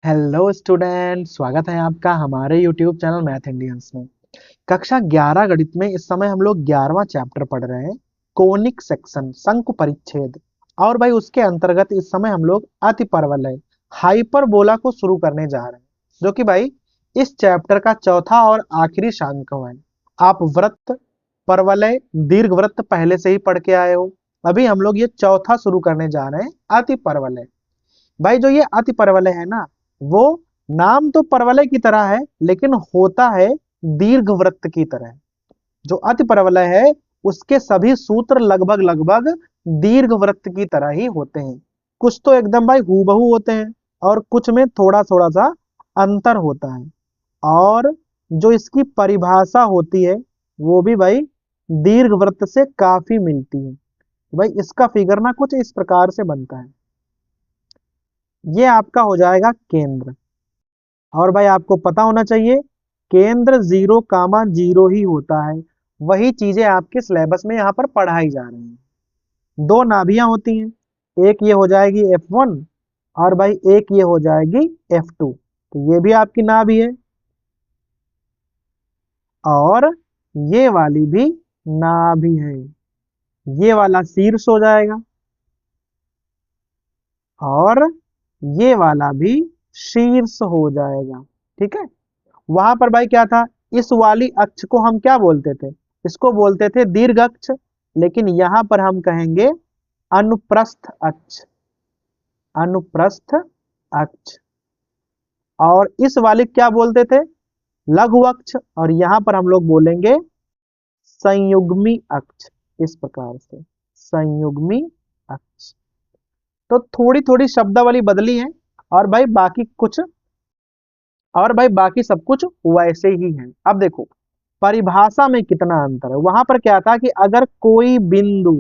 Hello student, स्वागत है आपका हमारे यूट्यूब चैनल मैथ इंडियंस में। कक्षा 11 गणित में इस समय हम लोग 11वां चैप्टर पढ़ रहे हैं, कोनिक सेक्शन, शंकु परिच्छेद। और भाई उसके अंतर्गत इस समय हम लोग अतिपरवलय, हाइपरबोला को शुरू करने जा रहे हैं, जो कि भाई इस चैप्टर का चौथा और आखिरी शांक है। आप वृत्त, परवलय, दीर्घवृत्त पहले से ही पढ़ के आए हो। अभी हम लोग ये चौथा शुरू करने जा रहे हैं, अतिपरवलय। भाई जो ये अति परवलय है ना, वो नाम तो परवलय की तरह है लेकिन होता है दीर्घ वृत्त की तरह। जो अति परवलय है उसके सभी सूत्र लगभग लगभग दीर्घ वृत्त की तरह ही होते हैं। कुछ तो एकदम भाई हूबहू होते हैं और कुछ में थोड़ा थोड़ा सा अंतर होता है। और जो इसकी परिभाषा होती है वो भी भाई दीर्घ वृत्त से काफी मिलती है। भाई इसका फिगर ना कुछ इस प्रकार से बनता है। ये आपका हो जाएगा केंद्र। और भाई आपको पता होना चाहिए केंद्र 0, 0 ही होता है। वही चीजें आपके सिलेबस में यहाँ पर पढ़ाई जा रही हैं। दो नाभियां होती हैं, एक ये हो जाएगी F1 और भाई एक ये हो जाएगी F2। तो ये भी आपकी नाभि है और ये वाली भी नाभि है। ये वाला शीर्ष हो जाएगा और ये वाला भी शीर्ष हो जाएगा। ठीक है। वहां पर भाई क्या था, इस वाली अक्ष को हम क्या बोलते थे, इसको बोलते थे दीर्घ अक्ष। लेकिन यहां पर हम कहेंगे अनुप्रस्थ अक्ष, अनुप्रस्थ अक्ष। और इस वाली क्या बोलते थे, लघु अक्ष। और यहां पर हम लोग बोलेंगे संयुग्मी अक्ष। इस प्रकार से संयुग्मी अक्ष। तो थोड़ी थोड़ी शब्दावली बदली है और भाई बाकी कुछ, और भाई बाकी सब कुछ वैसे ही है। अब देखो परिभाषा में कितना अंतर है। वहां पर क्या था कि अगर कोई बिंदु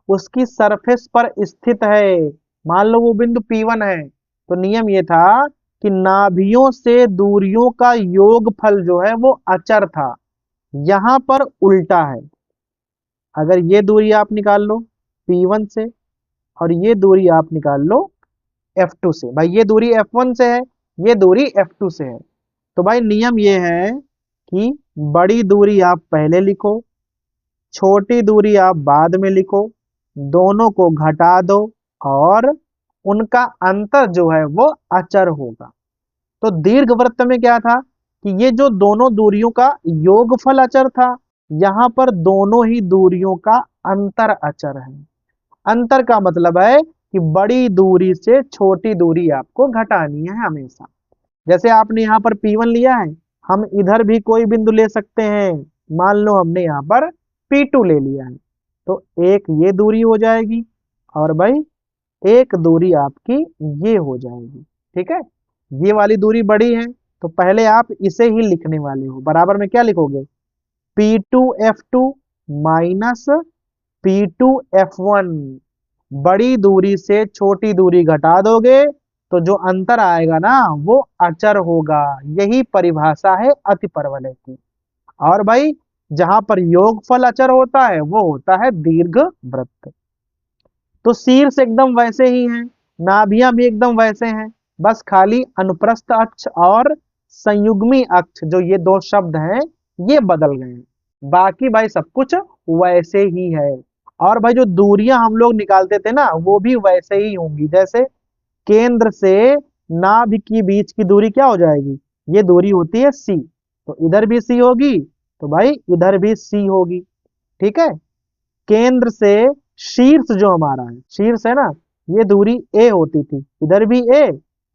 उसकी सरफेस पर स्थित है, मान लो वो बिंदु P1 है, तो नियम ये था कि नाभियों से दूरियों का योगफल जो है वो अचर था। यहां पर उल्टा है। अगर ये दूरी आप निकाल लो P1 से और ये दूरी आप निकाल लो F2 से, भाई ये दूरी F1 से है, ये दूरी F2 से है। तो भाई नियम ये है कि बड़ी दूरी आप पहले लिखो, छोटी दूरी आप बाद में लिखो, दोनों को घटा दो और उनका अंतर जो है वो अचर होगा। तो दीर्घवृत्त में क्या था कि ये जो दोनों दूरियों का योगफल अचर था, यहां पर दोनों ही दूरियों का अंतर अचर है। अंतर का मतलब है कि बड़ी दूरी से छोटी दूरी आपको घटानी है हमेशा। जैसे आपने यहाँ पर P1 लिया है, हम इधर भी कोई बिंदु ले सकते हैं। मान लो हमने यहाँ पर P2 ले लिया है, तो एक ये दूरी हो जाएगी और भाई एक दूरी आपकी ये हो जाएगी। ठीक है। ये वाली दूरी बड़ी है तो पहले आप इसे ही लिखने वाले हो। बराबर में क्या लिखोगे, P2F2 माइनस P2F1। बड़ी दूरी से छोटी दूरी घटा दोगे तो जो अंतर आएगा ना वो अचर होगा। यही परिभाषा है अतिपरवलय की। और भाई जहां पर योगफल अचर होता है वो होता है दीर्घ वृत्त। तो शीर्ष एकदम वैसे ही हैं, नाभियां भी एकदम वैसे हैं, बस खाली अनुप्रस्थ अक्ष और संयुग्मी अक्ष जो ये दो शब्द हैं ये बदल गए हैं। बाकी भाई सब कुछ वैसे ही है। और भाई जो दूरियां हम लोग निकालते थे ना वो भी वैसे ही होंगी। जैसे केंद्र से नाभि के बीच की दूरी क्या हो जाएगी, ये दूरी होती है C, तो इधर भी C होगी, तो भाई इधर भी C होगी। ठीक है। केंद्र से शीर्ष जो हमारा है, शीर्ष है ना, ये दूरी A होती थी, इधर भी A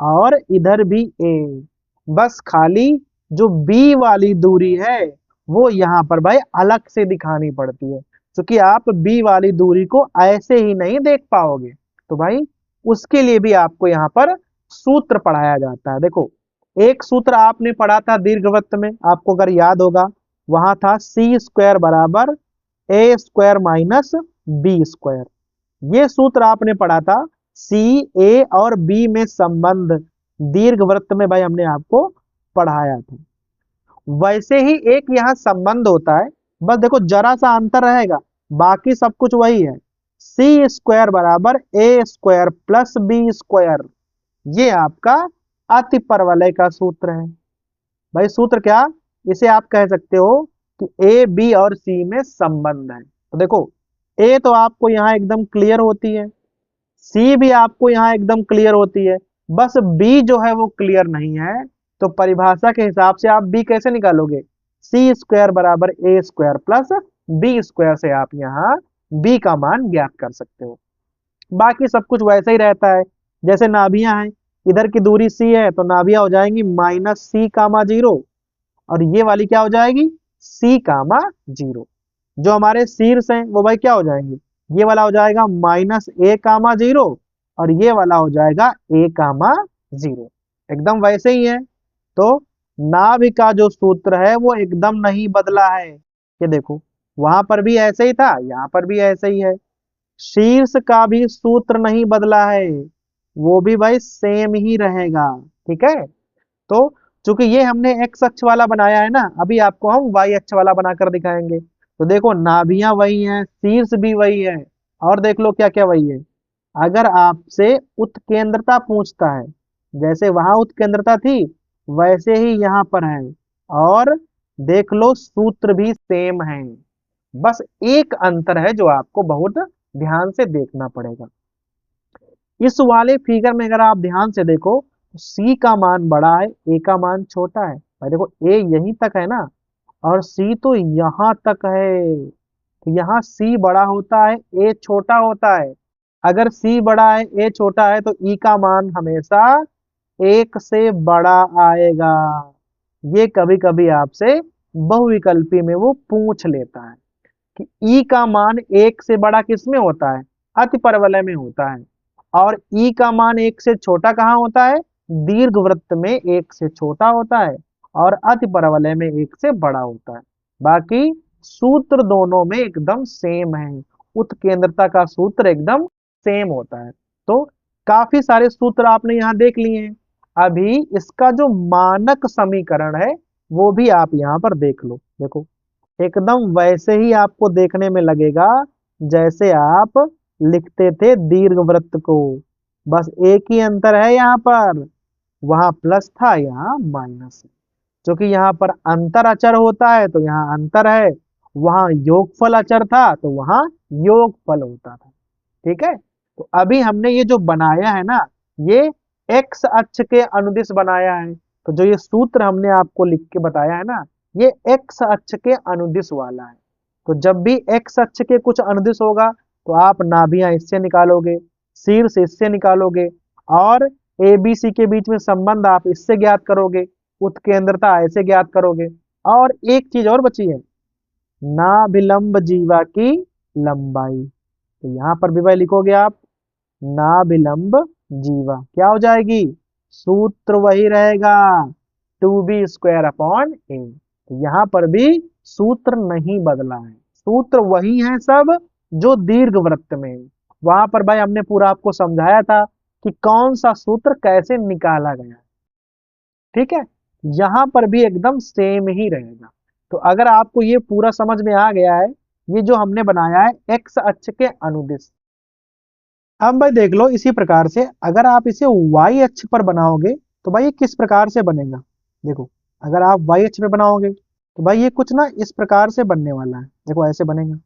और इधर भी A। बस खाली जो B वाली दूरी है वो यहाँ पर भाई अलग से दिखानी पड़ती है, क्योंकि आप B वाली दूरी को ऐसे ही नहीं देख पाओगे। तो भाई उसके लिए भी आपको यहाँ पर सूत्र पढ़ाया जाता है। देखो एक सूत्र आपने पढ़ा था दीर्घवृत्त में, आपको अगर याद होगा, वहां था C स्क्वायर बराबर A square minus B square. ये सूत्र आपने पढ़ा था। C, A और B में संबंध दीर्घवृत्त में भाई हमने आपको पढ़ाया था। वैसे ही एक यहाँ संबंध होता है, बस देखो जरा सा अंतर रहेगा, बाकी सब कुछ वही है। C स्क्वायर बराबर A square plus B square, ये आपका अतिपरवलय का सूत्र है। भाई सूत्र क्या, इसे आप कह सकते हो कि ए बी और सी में संबंध है। तो देखो ए तो आपको यहाँ एकदम क्लियर होती है, सी भी आपको यहाँ एकदम क्लियर होती है, बस बी जो है वो क्लियर नहीं है। तो परिभाषा के हिसाब से आप बी कैसे निकालोगे, सी स्क्वायर बराबर ए स्क्वायर प्लस बी स्क्वायर से आप यहाँ बी का मान ज्ञात कर सकते हो। बाकी सब कुछ वैसे ही रहता है, जैसे नाभियां हैं, इधर की दूरी सी है तो नाभियां हो जाएंगी माइनस सी कामा जीरो, और ये वाली क्या हो जाएगी सी कामा जीरो। जो हमारे शीर्ष हैं वो भाई क्या हो जाएंगे, ये वाला हो जाएगा माइनस ए कामा जीरो, और ये वाला हो जाएगा ए कामा जीरो, एकदम वैसे ही है। तो नाभि का जो सूत्र है वो एकदम नहीं बदला है, ये देखो वहां पर भी ऐसे ही था, यहाँ पर भी ऐसे ही है। शीर्ष का भी सूत्र नहीं बदला है, वो भी भाई सेम ही रहेगा, ठीक है। तो चूंकि ये हमने एक्स अक्ष वाला बनाया है ना, अभी आपको हम वाई अक्ष वाला बनाकर दिखाएंगे। तो देखो नाभियां वही हैं, शीर्ष भी वही है, और देख लो क्या क्या वही है। अगर आपसे उत्केंद्रता पूछता है, जैसे वहां उत्केंद्रता थी वैसे ही यहाँ पर है, और देख लो सूत्र भी सेम है, बस एक अंतर है जो आपको बहुत ध्यान से देखना पड़ेगा। इस वाले फिगर में अगर आप ध्यान से देखो तो सी का मान बड़ा है, ए का मान छोटा है। भाई देखो ए यहीं तक है ना, और सी तो यहाँ तक है, तो यहाँ सी बड़ा होता है ए छोटा होता है। अगर सी बड़ा है ए छोटा है तो ई का मान हमेशा एक से बड़ा आएगा। ये कभी कभी आपसे बहुविकल्पी में वो पूछ लेता है कि ई का मान एक से बड़ा किस में होता है, अतिपरवलय में होता है, और ई का मान एक से छोटा कहाँ होता है, दीर्घवृत्त में एक से छोटा होता है, और अतिपरवलय में एक से बड़ा होता है। बाकी सूत्र दोनों में एकदम सेम है, उत्केंद्रता का सूत्र एकदम सेम होता है। तो काफी सारे सूत्र आपने यहाँ देख लिए हैं। अभी इसका जो मानक समीकरण है वो भी आप यहाँ पर देख लो, देखो एकदम वैसे ही आपको देखने में लगेगा जैसे आप लिखते थे दीर्घवृत्त को, बस एक ही अंतर है यहाँ पर, वहां प्लस था यहाँ माइनस है। क्योंकि यहाँ पर अंतर अचर होता है तो यहाँ अंतर है, वहां योगफल अचर था तो वहां योगफल होता था, ठीक है। तो अभी हमने ये जो बनाया है ना, ये एक्स अक्ष के अनुदिश बनाया है। तो जो ये सूत्र हमने आपको लिख के बताया है ना, ये एक्स अक्ष के अनुदिश वाला है। तो जब भी एक्स अक्ष के कुछ अनुदिश होगा तो आप नाभियां इससे निकालोगे, शीर्ष इससे निकालोगे, और ए बी सी के बीच में संबंध आप इससे ज्ञात करोगे, उत्केंद्रता ऐसे ज्ञात करोगे। और एक चीज और बची है, नाभिलंब जीवा की लंबाई। तो यहाँ पर भी भाई लिखोगे आप नाभिलंब जीवा, क्या हो जाएगी, सूत्र वही रहेगा 2b² अपॉन a। तो यहाँ पर भी सूत्र नहीं बदला है, सूत्र वही है सब जो दीर्घवृत्त में है। वहां पर भाई हमने पूरा आपको समझाया था कि कौन सा सूत्र कैसे निकाला गया, ठीक है। यहाँ पर भी एकदम सेम ही रहेगा। तो अगर आपको ये पूरा समझ में आ गया है, ये जो हमने बनाया है एक्स अक्ष के अनुदिश। अब भाई देख लो इसी प्रकार से अगर आप इसे वाई अक्ष पर बनाओगे तो भाई ये किस प्रकार से बनेगा। देखो अगर आप वाई अक्ष पे बनाओगे तो भाई ये कुछ ना इस प्रकार से बनने वाला है, देखो ऐसे बनेगा।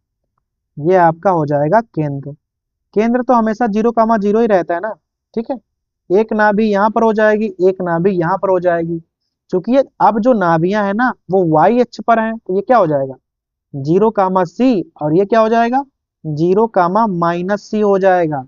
ये आपका हो जाएगा केंद्र, केंद्र तो हमेशा 0,0 ही रहता है ना, ठीक है। एक नाभि यहाँ पर हो जाएगी, एक नाभि यहाँ पर हो जाएगी। क्योंकि ये अब जो नाभियां है ना वो वाई अक्ष पर है, तो ये क्या हो जाएगा 0,c, और ये क्या हो जाएगा 0,-c हो जाएगा।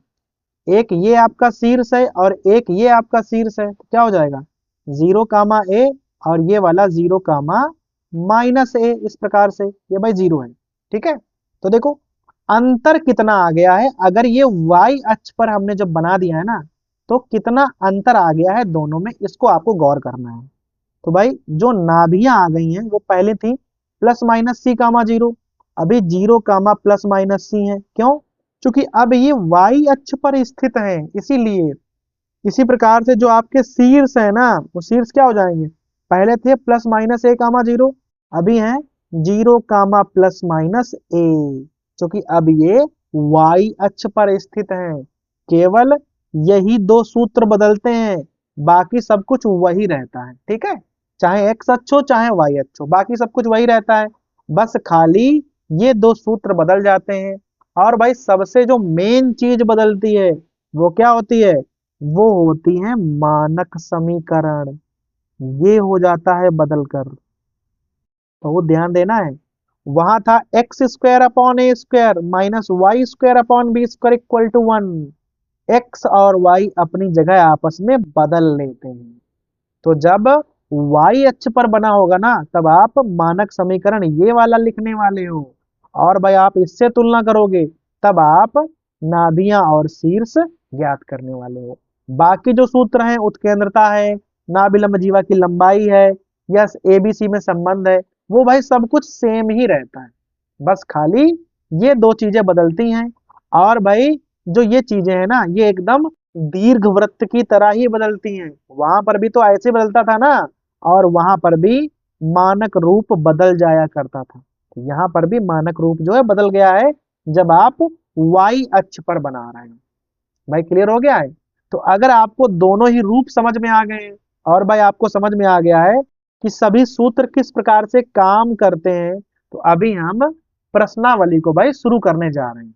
एक ये आपका शीर्ष है और एक ये आपका शीर्ष है, तो क्या हो जाएगा 0,a, और ये वाला 0,-a, इस प्रकार से ये भाई 0 है, ठीक है। तो देखो अंतर कितना आ गया है, अगर ये y अक्ष पर हमने जब बना दिया है ना तो कितना अंतर आ गया है दोनों में, इसको आपको गौर करना है। तो भाई जो नाभियां आ गई हैं वो पहले थी +-c,0, अभी 0,+-c है, क्यों, क्योंकि अब ये y अक्ष पर स्थित है इसीलिए। इसी प्रकार से जो आपके शीर्ष है ना वो शीर्ष क्या हो जाएंगे, पहले थे +-a,0, अभी हैं 0,+-a, क्योंकि अब ये y अक्ष पर स्थित है। केवल यही दो सूत्र बदलते हैं, बाकी सब कुछ वही रहता है, ठीक है, चाहे एक्स अक्ष हो चाहे वाई अक्ष हो, बाकी सब कुछ वही रहता है। बस खाली ये दो सूत्र बदल जाते हैं। और भाई सबसे जो मेन चीज बदलती है वो क्या होती है, वो होती है मानक समीकरण। ये हो जाता है बदल कर, तो वो ध्यान देना है। वहां था x square upon a square minus y square upon b square equal to 1। X और वाई अपनी जगह आपस में बदल लेते हैं। तो जब y अक्ष पर बना होगा ना, तब आप मानक समीकरण ये वाला लिखने वाले हो। और भाई आप इससे तुलना करोगे, तब आप नाभियां और शीर्ष ज्ञात करने वाले हो। बाकी जो सूत्र हैं, उत्केंद्रता है, नाभिलंब जीवा की लंबाई है, या एबीसी में संबंध है, वो भाई सब कुछ सेम ही रहता है। बस खाली ये दो चीजें बदलती हैं। और भाई जो ये चीजें हैं ना, ये एकदम दीर्घ वृत्त की तरह ही बदलती हैं। वहां पर भी तो ऐसे बदलता था ना, और वहां पर भी मानक रूप बदल जाया करता था। तो यहाँ पर भी मानक रूप जो है बदल गया है, जब आप y अक्ष पर बना रहे हैं। भाई क्लियर हो गया है। तो अगर आपको दोनों ही रूप समझ में आ गए हैं, और भाई आपको समझ में आ गया है कि सभी सूत्र किस प्रकार से काम करते हैं, तो अभी हम प्रश्नावली को भाई शुरू करने जा रहे हैं।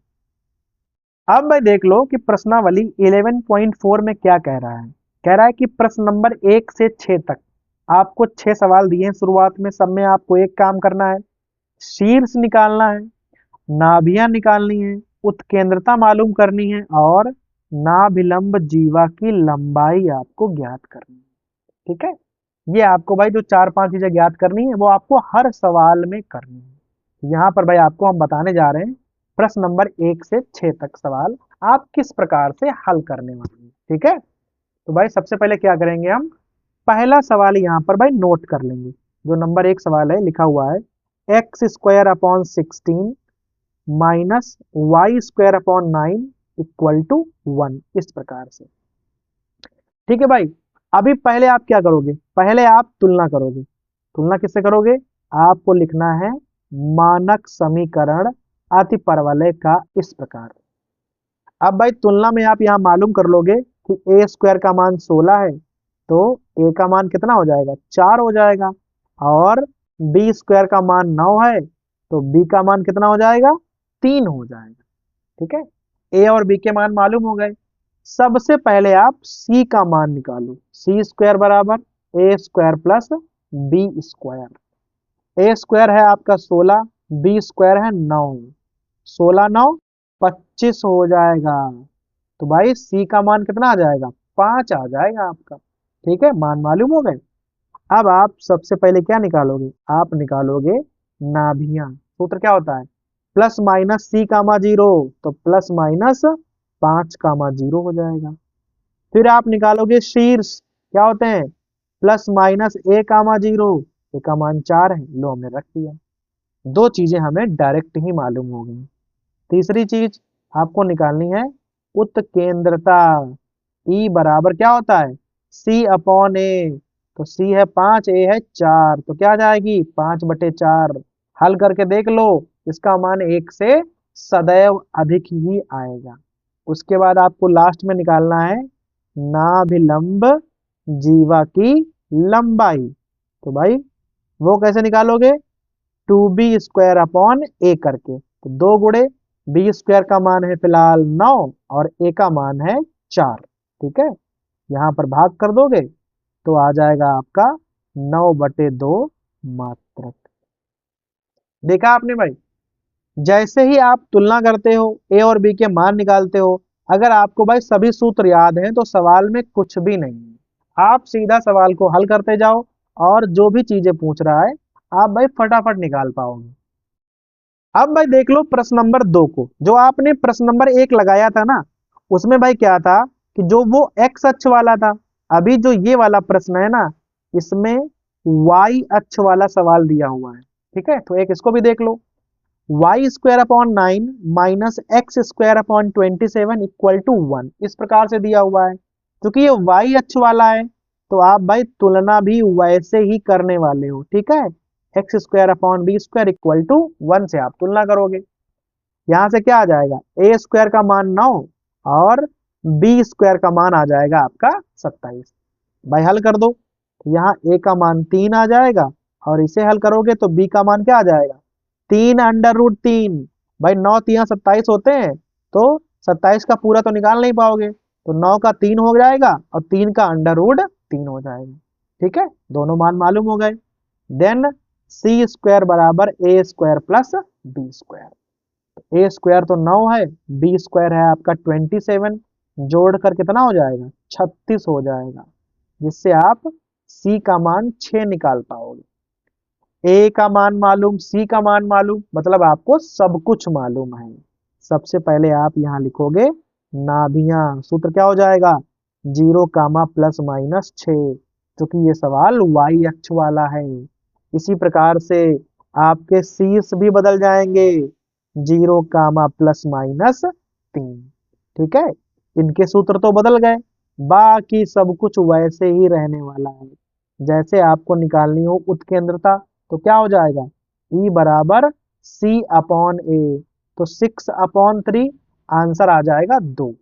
अब भाई देख लो कि प्रश्नावली 11.4 में क्या कह रहा है। कह रहा है कि प्रश्न नंबर 1 से 6 तक आपको 6 सवाल दिए हैं शुरुआत में। सब में आपको एक काम करना है, शीर्ष निकालना है, नाभियां निकालनी है, उत्केंद्रता मालूम करनी है, और नाभिलंब जीवा की लंबाई आपको ज्ञात करनी है। ठीक है, ये आपको भाई जो 4-5 चीजें ज्ञात करनी है, वो आपको हर सवाल में करनी है। यहाँ पर भाई आपको हम बताने जा रहे हैं प्रश्न नंबर 1 से 6 तक सवाल आप किस प्रकार से हल करने वाले हैं। ठीक है, तो भाई सबसे पहले क्या करेंगे, हम पहला सवाल यहाँ पर भाई नोट कर लेंगे। जो नंबर 1 सवाल है, लिखा हुआ है x square upon 16 minus y square upon 9 equal to 1, इस प्रकार से। ठीक है भाई, अभी पहले आप क्या करोगे, पहले आप तुलना करोगे। तुलना किससे करोगे, आपको लिखना है मानक समीकरण अति परवलय का इस प्रकार। अब भाई तुलना में आप यहाँ मालूम कर लोगे कि ए स्क्वायर का मान 16 है, तो ए का मान कितना हो जाएगा, 4 हो जाएगा। और बी स्क्वायर का मान 9 है, तो बी का मान कितना हो जाएगा, 3 हो जाएगा। ठीक है, ए और बी के मान मालूम हो गए। सबसे पहले आप सी का मान निकालो। सी स्क्वायर बराबर ए स्क्वायर प्लस बी स्क्वायर। ए स्क्वायर है आपका 16, बी स्क्वायर है 9, 16 9 25 हो जाएगा। तो भाई सी का मान कितना आ जाएगा, 5 आ जाएगा आपका। ठीक है, मान मालूम हो गए। अब आप सबसे पहले क्या निकालोगे, आप निकालोगे नाभियां। सूत्र क्या होता है, प्लस माइनस सी कामा 0, तो प्लस माइनस 5 कामा 0 हो जाएगा। फिर आप निकालोगे शीर्ष, क्या होते हैं, प्लस माइनस ए कामा 0, ए का मान 4 है, लो हमने रख दिया। दो चीजें हमें डायरेक्ट ही मालूम हो गई। तीसरी चीज आपको निकालनी है उत्केंद्रता। ई बराबर क्या होता है, सी अपॉन ए। तो सी है 5, ए है 4, तो क्या आ जाएगी 5/4। हल करके देख लो, इसका मान 1 से सदैव अधिक ही आएगा। उसके बाद आपको लास्ट में निकालना है नाभिलंब जीवा की लंबाई। तो भाई वो कैसे निकालोगे, 2b स्क्वायर अपॉन ए करके। तो 2 गुणे बी स्क्वायर का मान है फिलहाल 9, और ए का मान है 4। ठीक है, यहाँ पर भाग कर दोगे तो आ जाएगा आपका 9/2 मात्रक। देखा आपने भाई, जैसे ही आप तुलना करते हो, ए और बी के मान निकालते हो, अगर आपको भाई सभी सूत्र याद हैं, तो सवाल में कुछ भी नहीं है। आप सीधा सवाल को हल करते जाओ, और जो भी चीजें पूछ रहा है आप भाई फटाफट निकाल पाओगे। अब भाई देख लो प्रश्न नंबर 2 को। जो आपने प्रश्न नंबर 1 लगाया था ना, उसमें भाई क्या था कि जो वो एक्स अक्ष वाला था। अभी जो ये वाला प्रश्न है ना, इसमें वाई अक्ष वाला सवाल दिया हुआ है। ठीक है, तो एक इसको भी देख लो, Y square upon 9 minus X square upon 27 equal to 1, इस प्रकार से दिया हुआ है। क्योंकि ये वाई अक्ष वाला है, तो आप भाई तुलना भी वैसे ही करने वाले हो। ठीक है, x square upon b square equal to 1 से आप तुलना करोगे। यहां से क्या आ जाएगा, ए स्क्वायर का मान 9, और बी स्क्वायर का मान आ जाएगा आपका 27। भाई हल कर दो, यहाँ a का मान 3 आ जाएगा, और इसे हल करोगे तो b का मान क्या आ जाएगा, 3√3। भाई 9 3 27 होते हैं, तो 27 का पूरा तो निकाल नहीं पाओगे, तो 9 का 3 हो जाएगा और 3 का √3 हो जाएगा। ठीक है, दोनों मान मालूम हो गए। देन सी स्क्वायर बराबर ए स्क्वायर प्लस बी स्क्वायर। ए स्क्वायर तो 9 है, बी स्क्वायर है आपका 27, जोड़कर कितना हो जाएगा, 36 हो जाएगा, जिससे आप सी का मान 6 निकाल पाओगे। ए का मान मालूम, सी का मान मालूम, मतलब आपको सब कुछ मालूम है। सबसे पहले आप यहाँ लिखोगे नाभियां, सूत्र क्या हो जाएगा, 0, +−6, क्योंकि ये सवाल वाई अक्ष वाला है। इसी प्रकार से आपके शीर्ष भी बदल जाएंगे, 0, +−3। ठीक है, इनके सूत्र तो बदल गए, बाकी सब कुछ वैसे ही रहने वाला है। जैसे आपको निकालनी हो उत्केंद्रता, तो क्या हो जाएगा, E बराबर C/A, तो 6/3, आंसर आ जाएगा 2।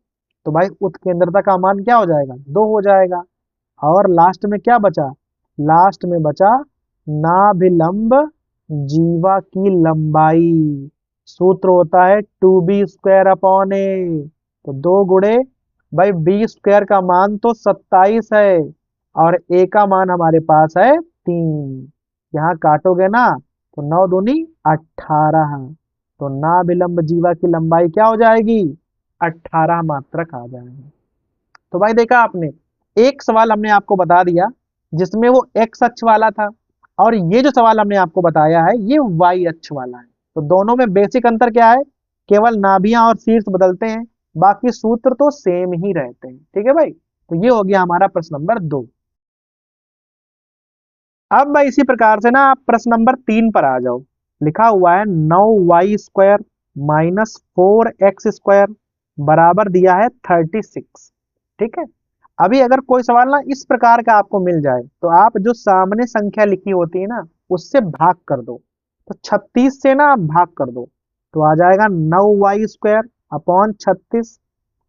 तो भाई उत्केंद्रता का मान क्या हो जाएगा, 2 हो जाएगा। और लास्ट में क्या बचा, लास्ट में बचा नाभिलंब जीवा की लंबाई। सूत्र होता है 2b² तो 2 गुणे, भाई बी स्क्वायर का मान तो 27 है, और ए का मान हमारे पास है 3। यहाँ काटोगे ना तो 9 दूनी 18, तो नाभिलंब जीवा की लंबाई क्या हो जाएगी, 18 मात्रक आ जाएगी। तो भाई देखा आपने, एक सवाल हमने आपको बता दिया जिसमें वो एक्स अक्ष वाला था, और ये जो सवाल हमने आपको बताया है ये वाई अक्ष वाला है। तो दोनों में बेसिक अंतर क्या है, केवल नाभियां और शीर्ष बदलते हैं, बाकी सूत्र तो सेम ही रहते हैं। ठीक है भाई, तो ये हो गया हमारा प्रश्न नंबर 2। अब भाई इसी प्रकार से ना आप प्रश्न नंबर 3 पर आ जाओ। लिखा हुआ है 9y² -4x² बराबर दिया है 36। ठीक है, अभी अगर कोई सवाल ना इस प्रकार का आपको मिल जाए, तो आप जो सामने संख्या लिखी होती है ना उससे भाग कर दो। तो 36 से ना आप भाग कर दो, तो आ जाएगा 9y² / 36,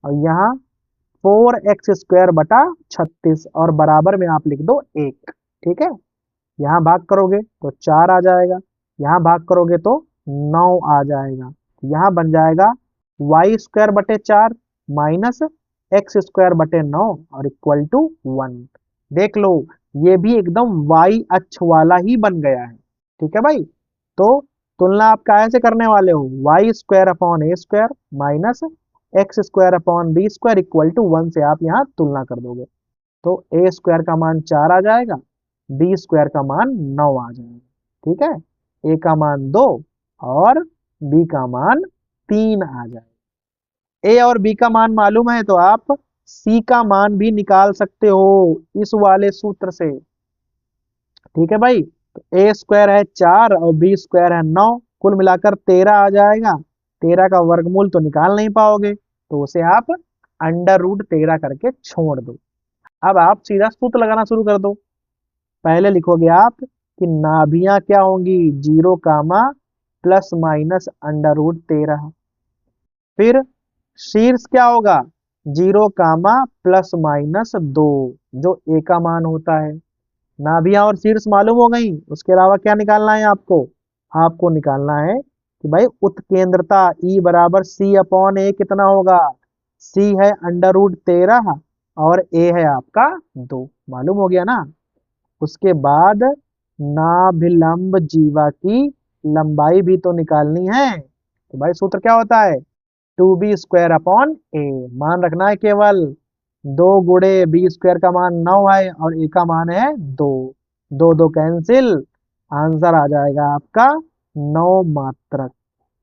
और यहाँ 4x² / 36, और बराबर में आप लिख दो 1। ठीक है, यहाँ भाग करोगे तो 4 आ जाएगा, यहाँ भाग करोगे तो 9 आ जाएगा। यहाँ बन जाएगा y² / 4 -x² / 9 और इक्वल टू 1। देख लो, ये भी एकदम y अक्ष वाला ही बन गया है। ठीक है भाई, तो तुलना आप कैसे करने वाले हो, y² / a² -x² / b² equal to 1 से आप यहाँ तुलना कर दोगे, तो a² का मान 4 आ जाएगा, b² का मान 9 आ जाएगा। ठीक है, a का मान 2 और b का मान 3 आ जाएगा। ए और बी का मान मालूम है तो आप सी का मान भी निकाल सकते हो इस वाले सूत्र से। ठीक है भाई, तो a² है 4 और b² है 9, कुल मिलाकर 13 आ जाएगा। 13 का वर्गमूल तो निकाल नहीं पाओगे, तो उसे आप √13 करके छोड़ दो। अब आप सीधा सूत्र लगाना शुरू कर दो। पहले लिखोगे आप कि नाभियां क्या होंगी, 0, ±√13। फिर शीर्ष क्या होगा, 0, ±2, जो ए का मान होता है। नाभियां और शीर्ष मालूम हो गई, उसके अलावा क्या निकालना है आपको, आपको निकालना है कि भाई उत्केंद्रता E बराबर C/A कितना होगा, C है √13 और A है आपका 2, मालूम हो गया ना। उसके बाद नाभिलंब जीवा की लंबाई भी तो निकालनी है, तो भाई सूत्र क्या होता है, 2b² / a, मान रखना है केवल, 2 गुणे b² का मान 9 है और a का मान है 2, 2 2 कैंसिल, आंसर आ जाएगा आपका 9 मात्रक।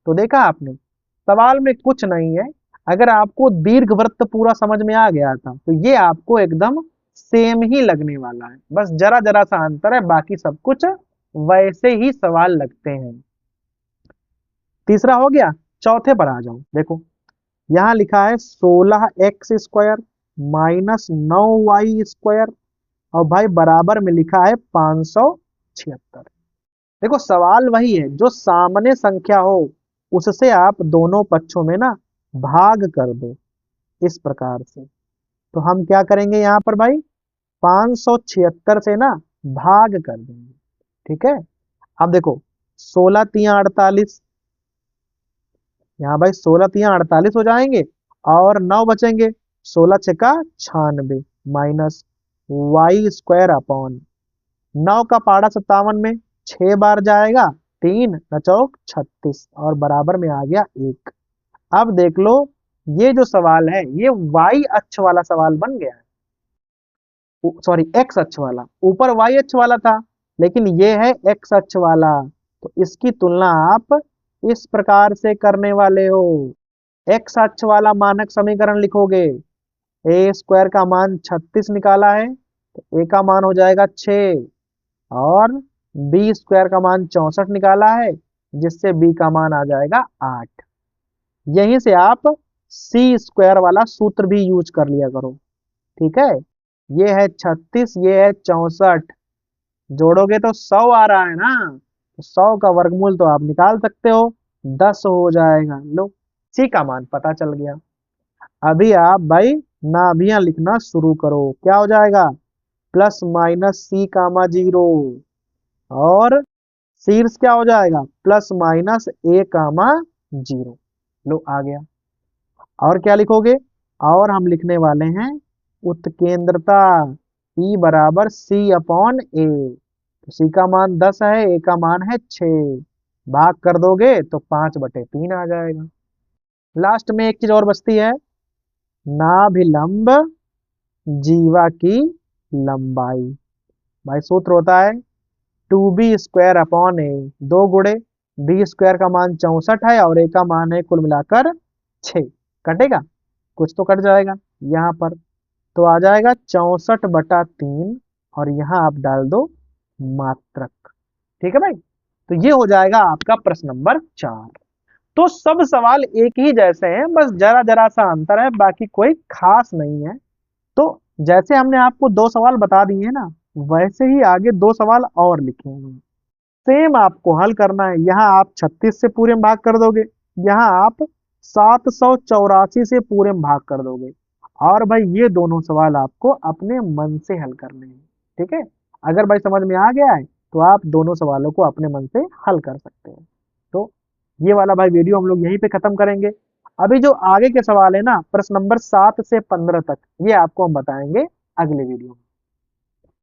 तो देखा आपने, सवाल में कुछ नहीं है, अगर आपको दीर्घवृत्त पूरा समझ में आ गया था तो ये आपको एकदम सेम ही लगने वाला है, बस जरा जरा सा अंतर है, बाकी सब कुछ वैसे ही सवाल लगते हैं। तीसरा हो गया, चौथे पर आ जाओ। देखो यहाँ लिखा है 16x² -9y², और भाई बराबर में लिखा है 576। देखो सवाल वही है, जो सामने संख्या हो उससे आप दोनों पक्षों में ना भाग कर दो इस प्रकार से। तो हम क्या करेंगे यहाँ पर भाई, 576 से ना भाग कर देंगे। ठीक है, अब देखो 16 तिया 48, यहाँ भाई 16 तिया 48 हो जाएंगे और 9 बचेंगे, 16 छक्का 96 माइनस वाई स्क्वायर अपॉन 9 का पाड़ा 57 में 6 बार जाएगा, 3 न चौक 36 और बराबर में आ गया 1। अब देख लो ये जो सवाल है ये वाई अक्ष वाला सवाल बन गया है, सॉरी एक्स अक्ष वाला, ऊपर वाई अक्ष वाला था लेकिन ये है एक्स अक्ष वाला। तो इसकी तुलना आप इस प्रकार से करने वाले हो, एक्स अक्ष वाला मानक समीकरण लिखोगे, ए स्क्वायर का मान 36 निकाला है तो ए का मान हो जाएगा 6 और बी स्क्वायर का मान 64 निकाला है जिससे बी का मान आ जाएगा 8। यहीं से आप सी स्क्वायर वाला सूत्र भी यूज कर लिया करो। ठीक है, ये है 36, ये है 64, जोड़ोगे तो 100 आ रहा है ना, तो 100 का वर्गमूल तो आप निकाल सकते हो, 10 हो जाएगा। लो सी का मान पता चल गया। अभी आप भाई नाभियां लिखना शुरू करो, क्या हो जाएगा प्लस माइनस सी कामा 0 और शीर्ष क्या हो जाएगा प्लस माइनस ए कामा 0। लो आ गया। और क्या लिखोगे, और हम लिखने वाले हैं उत्केंद्रता E बराबर सी अपॉन ए, तो सी का मान 10 है, ए का मान है 6, भाग कर दोगे तो 5/3 आ जाएगा। लास्ट में एक चीज और बचती है, नाभिलंब जीवा की लंबाई। भाई सूत्र होता है 2b स्क्वायर अपॉन ए, 2 गुणे बी स्क्वायर का मान 64 है और ए का मान है कुल मिलाकर 6, कटेगा कुछ तो कट जाएगा यहाँ पर, तो आ जाएगा 64/3 और यहाँ आप डाल दो मात्रक। ठीक है भाई, तो ये हो जाएगा आपका प्रश्न नंबर 4। तो सब सवाल एक ही जैसे हैं, बस जरा जरा सा अंतर है, बाकी कोई खास नहीं है। तो जैसे हमने आपको 2 सवाल बता दिए ना, वैसे ही आगे 2 सवाल और लिखे हैं, सेम आपको हल करना है। यहाँ आप 36 से पूरे में भाग कर दोगे, यहाँ आप 784 से पूरे में भाग कर दोगे, और भाई ये दोनों सवाल आपको अपने मन से हल करने हैं। ठीक है, अगर भाई समझ में आ गया है तो आप दोनों सवालों को अपने मन से हल कर सकते हैं। तो ये वाला भाई वीडियो हम लोग यहीं पे खत्म करेंगे। अभी जो आगे के सवाल है ना, प्रश्न नंबर 7 से 15 तक, ये आपको हम बताएंगे अगले वीडियो में।